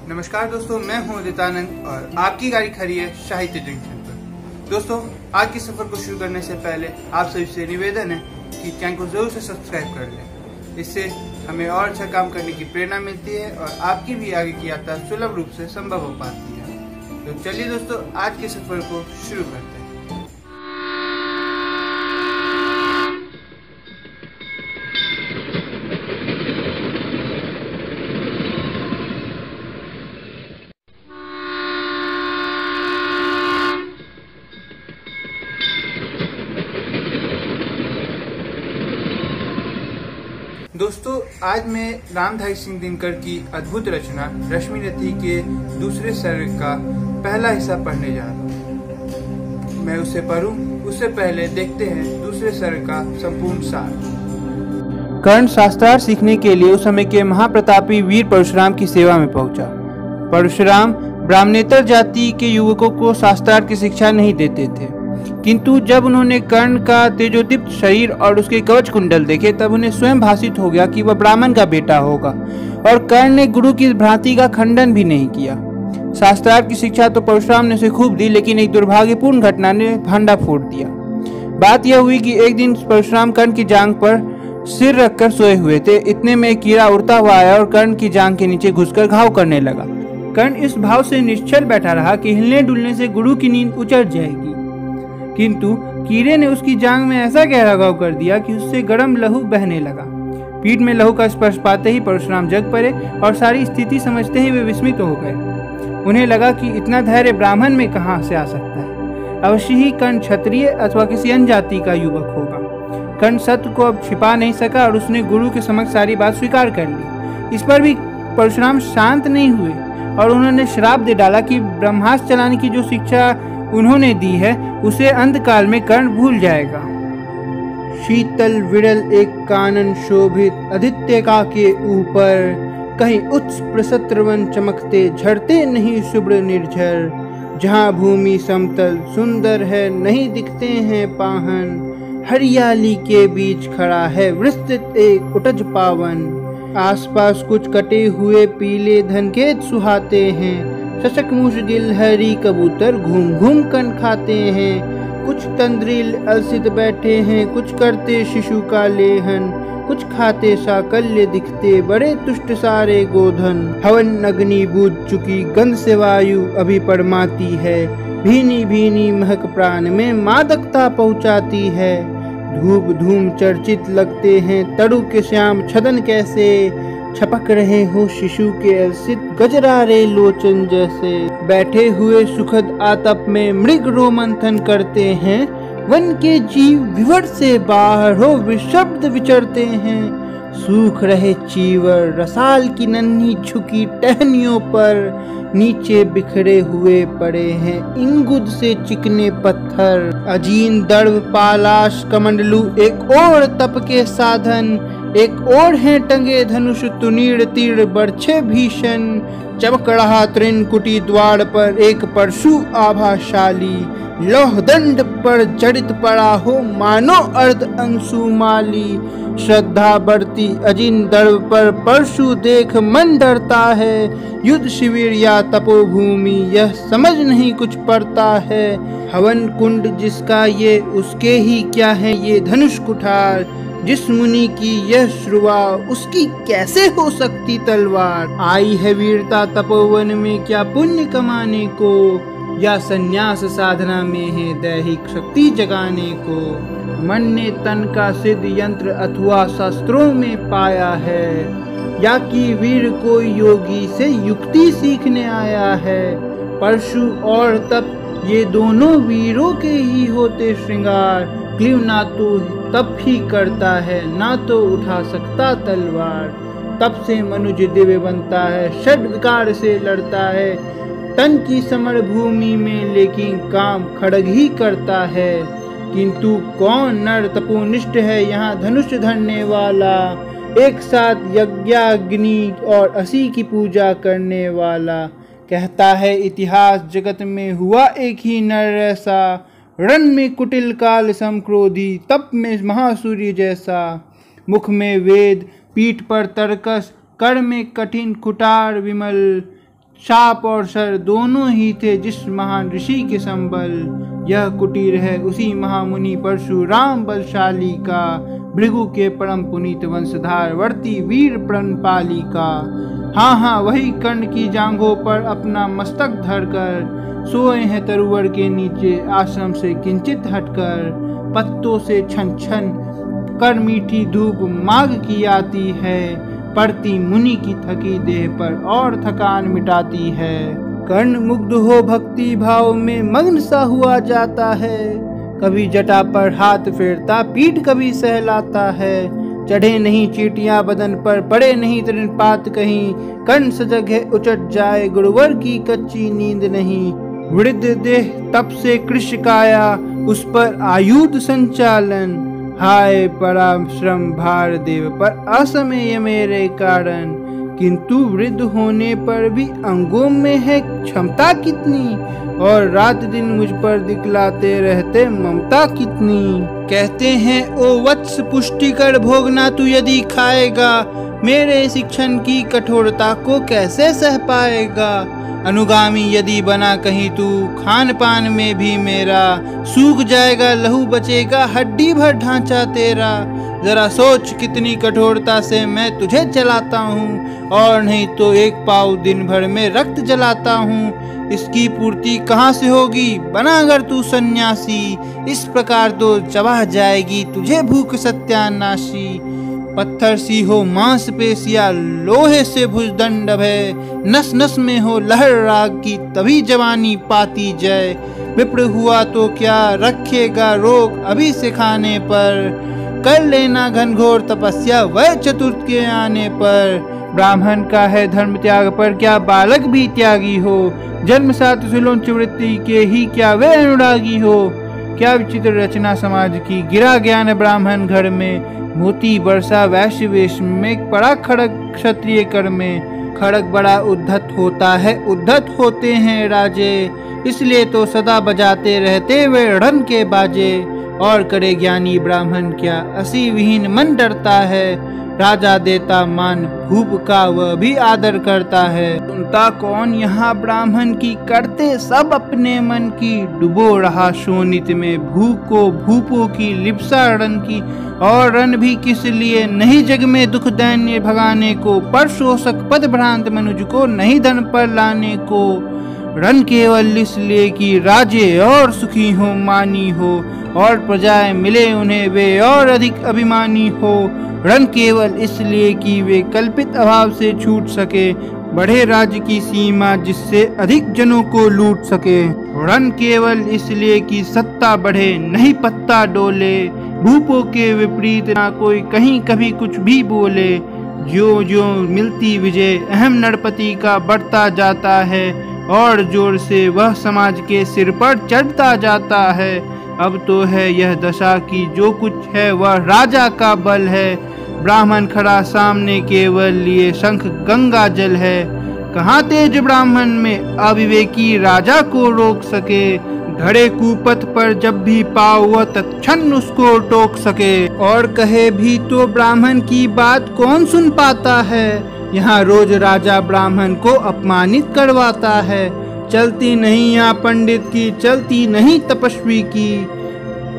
नमस्कार दोस्तों, मैं हूं उदितानंद और आपकी गाड़ी खड़ी है साहित्य जंक्शन पर। दोस्तों, आज के सफर को शुरू करने से पहले आप सभी से निवेदन है कि चैनल को जरूर से सब्सक्राइब कर लें। इससे हमें और अच्छा काम करने की प्रेरणा मिलती है और आपकी भी आगे की यात्रा सुलभ रूप से संभव हो पाती है। तो चलिए दोस्तों, आज के सफर को शुरू करते हैं। दोस्तों, आज मैं रामधारी सिंह दिनकर की अद्भुत रचना रश्मि रथी के दूसरे सर्ग का पहला हिस्सा पढ़ने जा रहा हूँ। मैं उसे पढ़ूं उससे पहले देखते हैं दूसरे सर्ग का संपूर्ण सार। कर्ण शास्त्रार्थ सीखने के लिए उस समय के महाप्रतापी वीर परशुराम की सेवा में पहुंचा। परशुराम ब्राह्मणेतर जाति के युवकों को शास्त्रार्थ की शिक्षा नहीं देते थे, किंतु जब उन्होंने कर्ण का तेजोदीप्त शरीर और उसके कवच कुंडल देखे तब उन्हें स्वयं भासित हो गया कि वह ब्राह्मण का बेटा होगा, और कर्ण ने गुरु की भ्रांति का खंडन भी नहीं किया। शास्त्रार्थ की शिक्षा तो परशुराम ने उसे खूब दी, लेकिन एक दुर्भाग्यपूर्ण घटना ने भांडा फोड़ दिया। बात यह हुई कि एक दिन परशुराम कर्ण की जांघ पर सिर रखकर सोए हुए थे। इतने में एक कीड़ा उड़ता हुआ आया और कर्ण की जांघ के नीचे घुसकर घाव करने लगा। कर्ण इस भाव से निश्चल बैठा रहा कि हिलने डुलने से गुरु की नींद उचट जाएगी, किंतु कीड़े ने उसकी जांघ में ऐसा गहरा घाव कर दिया कि उससे गर्म लहू बहने लगा। पीठ में लहू का स्पर्श पाते ही परशुराम जग पड़े और सारी स्थिति समझते ही वे विस्मित हो गए। उन्हें लगा कि इतना धैर्य ब्राह्मण में कहां से आ सकता है। अवश्य ही कर्ण क्षत्रिय अथवा किसी अन्य जाति का युवक होगा। कर्ण सत्य को अब छिपा नहीं सका और उसने गुरु के समक्ष सारी बात स्वीकार कर ली। इस पर भी परशुराम शांत नहीं हुए और उन्होंने श्राप दे डाला कि ब्रह्मास्त्र चलाने की जो शिक्षा उन्होंने दी है उसे अंतकाल में कर्ण भूल जाएगा। शीतल विरल एक कानन शोभित आदित्यका के ऊपर, कहीं उच्च प्रसत्रवन चमकते झरते नहीं शुभ्र निर्झर। जहाँ भूमि समतल सुंदर है नहीं दिखते हैं पाहन, हरियाली के बीच खड़ा है विस्तृत एक उटज पावन। आसपास कुछ कटे हुए पीले धनखेत सुहाते हैं, शशक मूस गिलहरी कबूतर घूम घूम कन खाते हैं। कुछ तंद्रिल अलसित बैठे हैं, कुछ करते शिशु का लेहन, कुछ खाते साकल्य दिखते बड़े तुष्ट सारे गोधन। हवन अग्नि बूझ चुकी गंध से वायु अभी परमाती है, भीनी भीनी महक प्राण में मादकता पहुँचाती है। धूप धूम चर्चित लगते हैं तड़ु के श्याम छदन, कैसे छपक रहे हो शिशु के अलसित गजरारे लोचन जैसे। बैठे हुए सुखद आतप में मृग रोमंथन करते हैं, वन के जीव विवर से बाहर हो विशब्द विचरते हैं। सूख रहे चीवर रसाल की नन्ही झुकी टहनियों पर, नीचे बिखरे हुए पड़े हैं इंगुद से चिकने पत्थर। अजीन दर्भ पालाश कमंडलू एक और तप के साधन, एक और है टंगे धनुष तुनीड़ तीर बरछे भीषण। चमक रहा त्रिनकुटी द्वार पर एक परशु आभाशाली, लौह दंड पर जड़ित पड़ा हो मानो अर्ध अंशुमाली। श्रद्धा बढ़ती अजिन दर्भ पर परशु देख मन डरता है, युद्ध शिविर या तपोभूमि यह समझ नहीं कुछ पड़ता है। हवन कुंड जिसका ये उसके ही क्या है ये धनुष कुठार, जिस मुनि की यह श्रुवा उसकी कैसे हो सकती तलवार। आई है वीरता तपोवन में क्या पुण्य कमाने को, या संन्यास साधना में है दैहिक शक्ति जगाने को। मन ने तन का सिद्ध यंत्र अथवा शास्त्रों में पाया है, या कि वीर कोई योगी से युक्ति सीखने आया है। परशु और तप ये दोनों वीरों के ही होते श्रृंगार, क्लीव ना तो तप ही करता है ना तो उठा सकता तलवार। तप से मनुष्य दिव्य बनता है, षड विकार से लड़ता है, तन की समर भूमि में लेकिन काम खड़ग ही करता है। किंतु कौन नर तपोनिष्ठ है यहाँ धनुष धरने वाला, एक साथ यज्ञाग्नि और असी की पूजा करने वाला। कहता है इतिहास जगत में हुआ एक ही नर ऐसा, रण में कुटिल काल समक्रोधी तप में महासूर्य जैसा। मुख में वेद पीठ पर तर्कस, कर में कठिन कुटार विमल, साप और सर दोनों ही थे जिस महान ऋषि के संबल। यह कुटीर है उसी महामुनि परशुराम बलशाली का, भृगु के परम पुनीत वंशधार वर्ती वीर प्रणपाली का। हाँ हाँ वही कर्ण की जांघों पर अपना मस्तक धरकर सोए हैं तरुवर के नीचे आश्रम से किंचित हटकर। पत्तों से छन छन कर मीठी धूप माघ की आती है, पड़ती मुनि की थकी देह पर और थकान मिटाती है। कर्ण मुग्ध हो भक्ति भाव में मग्न सा हुआ जाता है, कभी जटा पर हाथ फेरता पीठ कभी सहलाता है। चढ़े नहीं चीटियां बदन पर, पड़े नहीं तृणपात कहीं, कर्ण सजग है उचट जाए गुरुवर की कच्ची नींद नहीं। वृद्ध देह तप से कृश काया, उस पर आयुध संचालन, हाय पराश्रम भार देव पर असमय मेरे कारण। किंतु वृद्ध होने पर भी अंगों में है क्षमता कितनी, और रात दिन मुझ पर दिखलाते रहते ममता कितनी। कहते हैं ओ वत्स पुष्टि कर भोगना तू यदि खाएगा, मेरे शिक्षण की कठोरता को कैसे सह पाएगा। अनुगामी यदि बना कहीं तू, खान पान में भी मेरा सूख जाएगा लहू बचेगा हड्डी भर ढांचा तेरा। जरा सोच कितनी कठोरता से मैं तुझे चलाता हूँ, और नहीं तो एक पाव दिन भर में रक्त जलाता हूँ। इसकी पूर्ति कहाँ से होगी बना अगर तू सन्यासी, इस प्रकार तो चबा जाएगी तुझे भूख सत्यानाशी। पत्थर सी हो मांस पेशिया लोहे से भुजदंड है, नस नस में हो लहर राग की तभी जवानी पाती जय। विप्र हुआ तो क्या रखेगा रोग अभी से खाने पर, कर लेना घनघोर तपस्या वह चतुर्थ के आने पर। ब्राह्मण का है धर्म त्याग पर क्या बालक भी त्यागी हो, जन्म साथ सुलोच वृत्ति के ही क्या वे अनुरागी हो। क्या विचित्र रचना समाज की, गिरा ज्ञान ब्राह्मण घर में, मोती बरसा वैश्य वेश में, पड़ा खड़ग क्षत्रिय कर में। खड़ग बड़ा उद्धत होता है, उद्धत होते हैं राजे, इसलिए तो सदा बजाते रहते वे रण के बाजे। और करे ज्ञानी ब्राह्मण क्या, असी विहीन मन डरता है, राजा देता मान भूप का वह भी आदर करता है। सुनता कौन यहाँ ब्राह्मण की, करते सब अपने मन की। डुबो रहा शोणित में भूप को, भूपों की लिप्सा रण की, और रण भी किस लिए नहीं जग में दुख दैन्य भगाने को। पर शोषक पद भ्रांत मनुज को नहीं धन पर लाने को। रण केवल इसलिए कि राजे और सुखी हो मानी हो, और प्रजाएं मिले उन्हें वे और अधिक अभिमानी हो। रण केवल इसलिए कि वे कल्पित अभाव से छूट सके, बढ़े राज्य की सीमा जिससे अधिक जनों को लूट सके। रण केवल इसलिए कि सत्ता बढ़े नहीं पत्ता डोले, भूपों के विपरीत ना कोई कहीं कभी कुछ भी बोले। ज्यों ज्यों मिलती विजय अहम नरपति का बढ़ता जाता है, और जोर से वह समाज के सिर पर चढ़ता जाता है। अब तो है यह दशा कि जो कुछ है वह राजा का बल है। ब्राह्मण खड़ा सामने केवल लिए शंख गंगा जल है। कहाँ तेज ब्राह्मण में अविवेकी राजा को रोक सके, धड़े कुपथ पर जब भी पाओ वह तत्क्षण उसको टोक सके। और कहे भी तो ब्राह्मण की बात कौन सुन पाता है, यहाँ रोज राजा ब्राह्मण को अपमानित करवाता है। चलती नहीं यहाँ पंडित की, चलती नहीं तपस्वी की,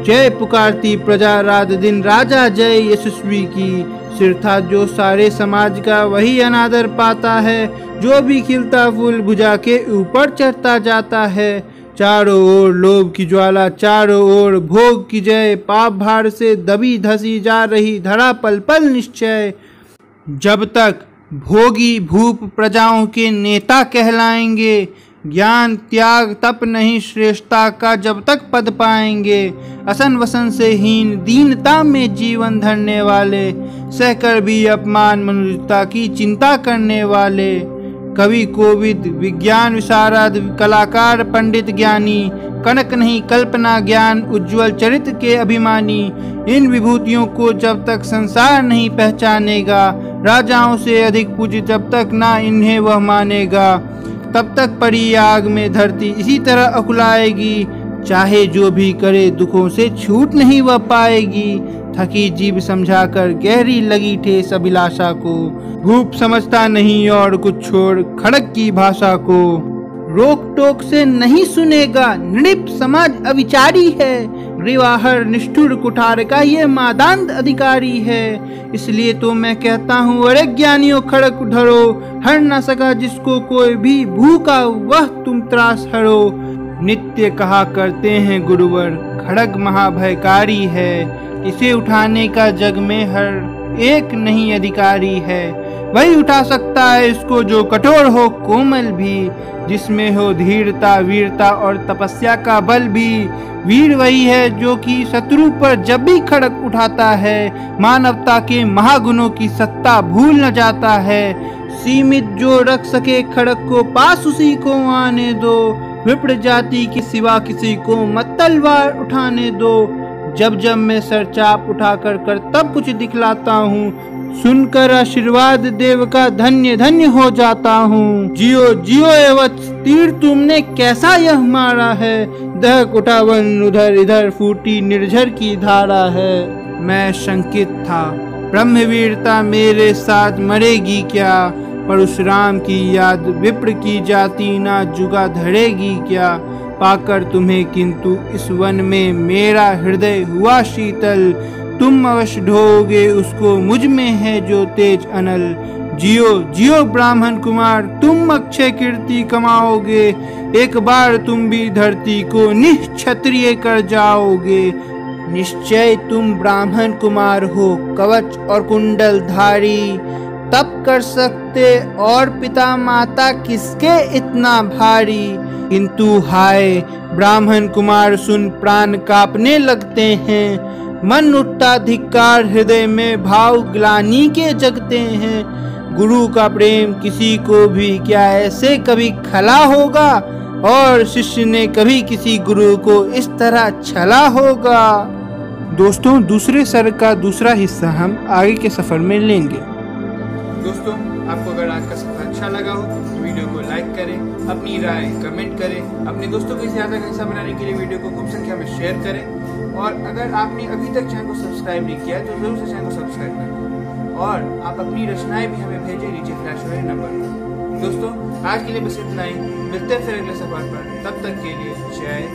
जय पुकारती प्रजा रात दिन राजा जय यशस्वी की। सिर था जो सारे समाज का वही अनादर पाता है, जो भी खिलता फूल भुजा के ऊपर चढ़ता जाता है। चारों ओर लोभ की ज्वाला, चारों ओर भोग की जय, पाप भार से दबी धसी जा रही धरा पल पल निश्चय। जब तक भोगी भूप प्रजाओं के नेता कहलाएंगे, ज्ञान त्याग तप नहीं श्रेष्ठता का जब तक पद पाएंगे। असन वसन से हीन दीनता में जीवन धरने वाले, सहकर भी अपमान मनुष्यता की चिंता करने वाले। कवि कोविद विज्ञान विशारद कलाकार पंडित ज्ञानी, कनक नहीं कल्पना ज्ञान उज्ज्वल चरित्र के अभिमानी। इन विभूतियों को जब तक संसार नहीं पहचानेगा, राजाओं से अधिक पूज्य जब तक ना इन्हें वह मानेगा, तब तक परी आग में धरती इसी तरह अकुलाएगी। चाहे जो भी करे दुखों से छूट नहीं वह पाएगी, थकी जीभ समझाकर गहरी लगी ठेस अभिलाषा को। भूप समझता नहीं और कुछ छोड़ खड़ग की भाषा को। रोक टोक से नहीं सुनेगा, नृप समाज अविचारी है। ग्रीवाहर निष्ठुर कुठार का ये मादांत अधिकारी है। इसलिए तो मैं कहता हूँ, अरे ज्ञानियों खड़ग धरो, हर न सका जिसको कोई भी भूखा वह तुम त्रास हरो। नित्य कहा करते हैं गुरुवर, खड़ग महाभयकारी है। इसे उठाने का जग में हर एक नहीं अधिकारी है। वही उठा सकता है इसको जो कठोर हो कोमल भी, जिसमें हो धीरता वीरता और तपस्या का बल भी। वीर वही है जो कि शत्रु पर जब भी खड़ग उठाता है, मानवता के महागुणों की सत्ता भूल न जाता है। सीमित जो रख सके खड़ग को पास उसी को आने दो। विप्र जाति के सिवा किसी को मत तलवार उठाने दो। जब जब मैं सरचाप उठाकर कर तब कुछ दिखलाता हूँ, सुनकर आशीर्वाद देव का धन्य धन्य हो जाता हूँ। जियो जियो एवत्स, तीर तुमने कैसा यह मारा है। दहक उठा वन उधर इधर फूटी निर्झर की धारा है। मैं शंकित था, ब्रह्मवीरता मेरे साथ मरेगी क्या। परशुराम की याद विप्र की जाति ना जुगा धरेगी क्या। पाकर तुम्हें किंतु इस वन में मेरा हृदय हुआ शीतल। तुम अवश्य ढोगे उसको, मुझ में है जो तेज अनल। जियो जियो ब्राह्मण कुमार, तुम अक्षय कीर्ति कमाओगे। एक बार तुम भी धरती को निक्षत्रिय कर जाओगे। निश्चय तुम ब्राह्मण कुमार हो, कवच और कुंडल धारी। तब कर सकते और पिता माता किसके इतना भारी। किंतु हाय ब्राह्मण कुमार सुन प्राण कांपने लगते हैं। मन उठता धिक्कार, हृदय में भाव ग्लानि के जगते हैं। गुरु का प्रेम किसी को भी क्या ऐसे कभी खला होगा। और शिष्य ने कभी किसी गुरु को इस तरह छला होगा। दोस्तों, दूसरे सर्ग का दूसरा हिस्सा हम आगे के सफर में लेंगे। दोस्तों, आपको अगर आज का सफर अच्छा लगा हो तो वीडियो को लाइक करें, अपनी राय कमेंट करें, अपने दोस्तों के ज्यादा हिस्सा बनाने के लिए वीडियो को खूब संख्या में शेयर करें। और अगर आपने अभी तक चैनल को सब्सक्राइब नहीं किया तो जरूर से चैनल को सब्सक्राइब करें। और आप अपनी रचनाएं भी हमें भेजें नीचे फ्लैश हो रहे नंबर पर। दोस्तों, आज के लिए बस इतना ही। मिलते हैं फिर अगले सफर पर, तब तक के लिए जय